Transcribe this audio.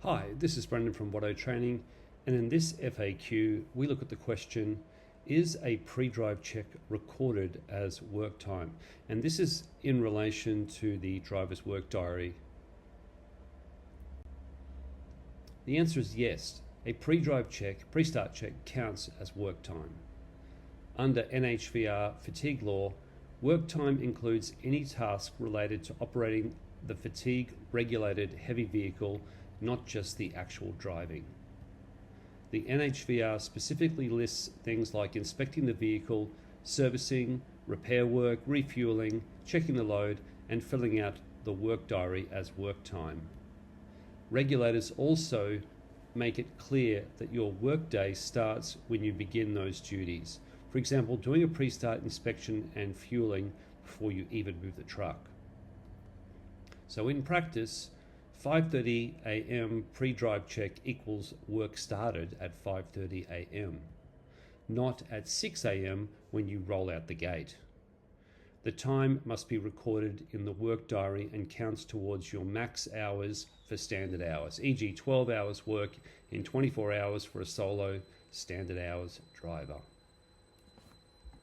Hi, this is Brendan from Watto Training, and in this FAQ we look at the question, is a pre-drive check recorded as work time? And this is in relation to the driver's work diary. The answer is yes. A pre-drive check, pre-start check counts as work time. Under NHVR fatigue law, work time includes any task related to operating the fatigue-regulated heavy vehicle, not just the actual driving. The NHVR specifically lists things like inspecting the vehicle, servicing, repair work, refueling, checking the load, and filling out the work diary as work time. Regulators also make it clear that your workday starts when you begin those duties. For example, doing a pre-start inspection and fueling before you even move the truck. So in practice, 5:30 a.m. pre-drive check equals work started at 5:30 a.m., not at 6 a.m. when you roll out the gate. The time must be recorded in the work diary and counts towards your max hours for standard hours, e.g. 12 hours work in 24 hours for a solo standard hours driver.